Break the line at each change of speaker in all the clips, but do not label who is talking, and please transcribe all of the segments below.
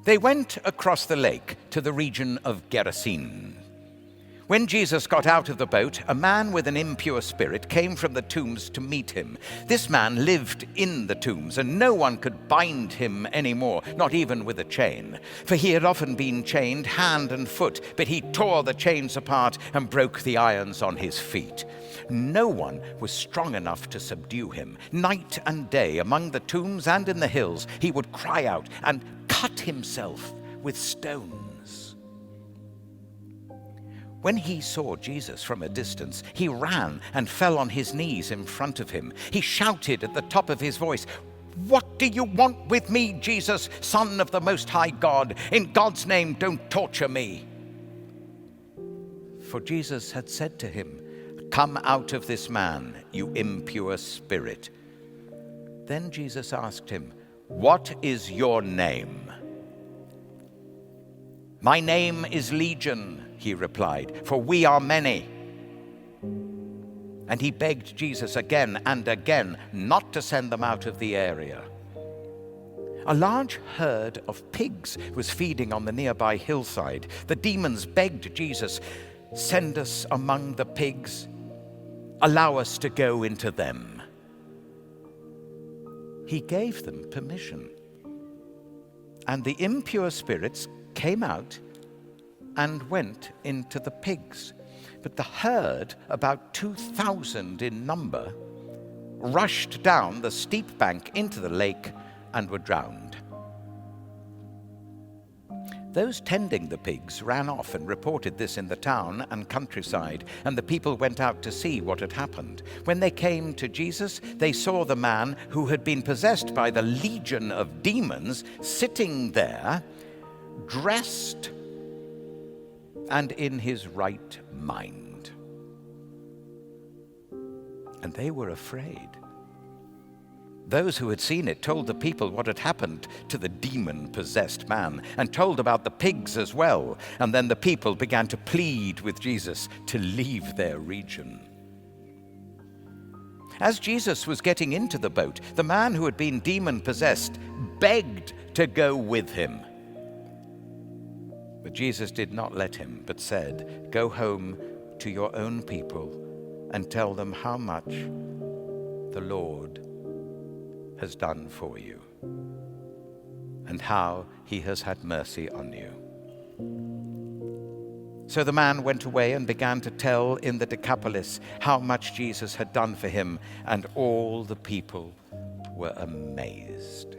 They went across the lake to the region of Gerasene. When Jesus got out of the boat, a man with an impure spirit came from the tombs to meet him. This man lived in the tombs, and no one could bind him anymore, not even with a chain. For he had often been chained hand and foot, but he tore the chains apart and broke the irons on his feet. No one was strong enough to subdue him. Night and day, among the tombs and in the hills, he would cry out and cut himself with stones. When he saw Jesus from a distance, he ran and fell on his knees in front of him. He shouted at the top of his voice, "What do you want with me, Jesus, Son of the Most High God? In God's name, don't torture me." For Jesus had said to him, "Come out of this man, you impure spirit." Then Jesus asked him, "What is your name?" "My name is Legion," he replied, "for we are many." And he begged Jesus again and again not to send them out of the area. A large herd of pigs was feeding on the nearby hillside. The demons begged Jesus, "Send us among the pigs. Allow us to go into them." He gave them permission. And the impure spirits came out and went into the pigs. But the herd, about 2,000 in number, rushed down the steep bank into the lake and were drowned. Those tending the pigs ran off and reported this in the town and countryside, and the people went out to see what had happened. When they came to Jesus, they saw the man who had been possessed by the legion of demons sitting there, dressed and in his right mind. And they were afraid. Those who had seen it told the people what had happened to the demon-possessed man, and told about the pigs as well. And then the people began to plead with Jesus to leave their region. As Jesus was getting into the boat, the man who had been demon-possessed begged to go with him. But Jesus did not let him, but said, "Go home to your own people and tell them how much the Lord has done for you, and how he has had mercy on you." So the man went away and began to tell in the Decapolis how much Jesus had done for him, and all the people were amazed.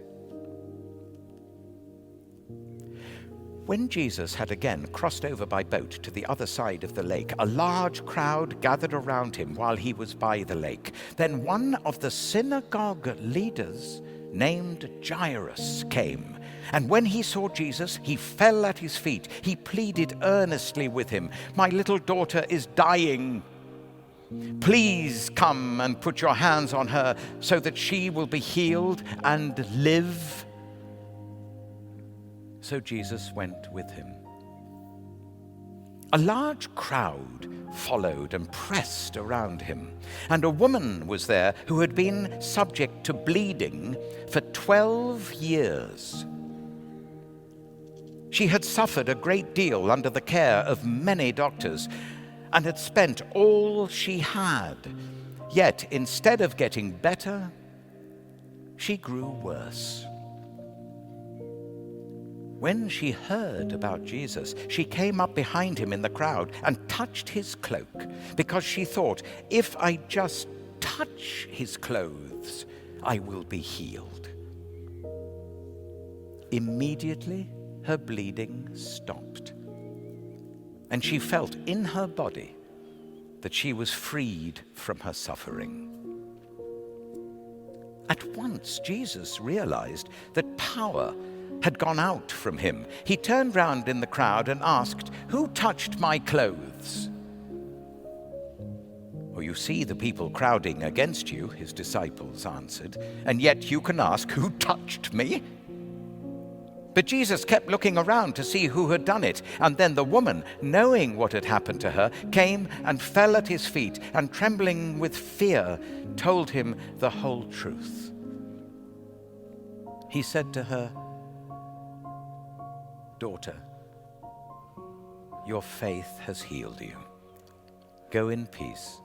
When Jesus had again crossed over by boat to the other side of the lake, a large crowd gathered around him while he was by the lake. Then one of the synagogue leaders, named Jairus, came. And when he saw Jesus, he fell at his feet. He pleaded earnestly with him, "My little daughter is dying. Please come and put your hands on her so that she will be healed and live." So Jesus went with him. A large crowd followed and pressed around him, and a woman was there who had been subject to bleeding for 12 years. She had suffered a great deal under the care of many doctors and had spent all she had. Yet, instead of getting better, she grew worse. When she heard about Jesus, she came up behind him in the crowd and touched his cloak, because she thought, "If I just touch his clothes, I will be healed." Immediately, her bleeding stopped, and she felt in her body that she was freed from her suffering. At once, Jesus realized that power had gone out from him. He turned round in the crowd and asked, "Who touched my clothes?" "Well, you see the people crowding against you," his disciples answered, "and yet you can ask, 'Who touched me?'" But Jesus kept looking around to see who had done it, and then the woman, knowing what had happened to her, came and fell at his feet, and trembling with fear, told him the whole truth. He said to her, "Daughter, your faith has healed you. Go in peace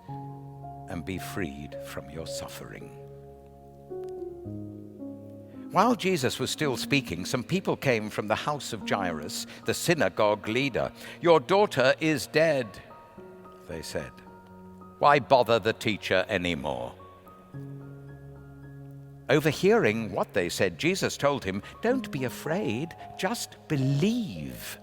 and be freed from your suffering." While Jesus was still speaking, some people came from the house of Jairus, the synagogue leader. "Your daughter is dead," they said. "Why bother the teacher anymore?" Overhearing what they said, Jesus told him, "Don't be afraid, just believe."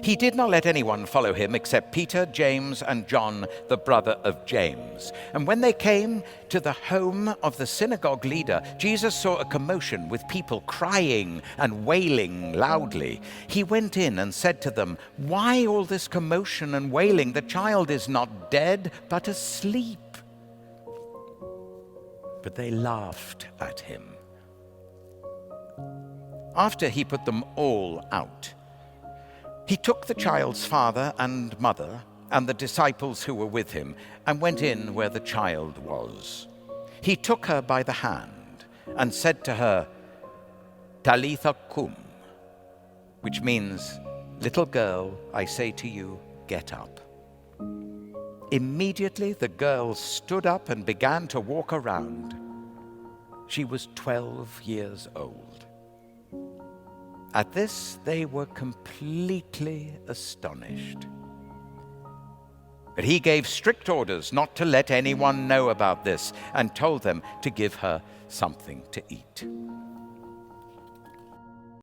He did not let anyone follow him except Peter, James, and John, the brother of James. And when they came to the home of the synagogue leader, Jesus saw a commotion with people crying and wailing loudly. He went in and said to them, "Why all this commotion and wailing? The child is not dead, but asleep." But they laughed at him. After he put them all out, he took the child's father and mother and the disciples who were with him and went in where the child was. He took her by the hand and said to her, "Talitha cum," which means, "Little girl, I say to you, get up." Immediately the girl stood up and began to walk around. She was 12 years old. At this, they were completely astonished. But he gave strict orders not to let anyone know about this and told them to give her something to eat.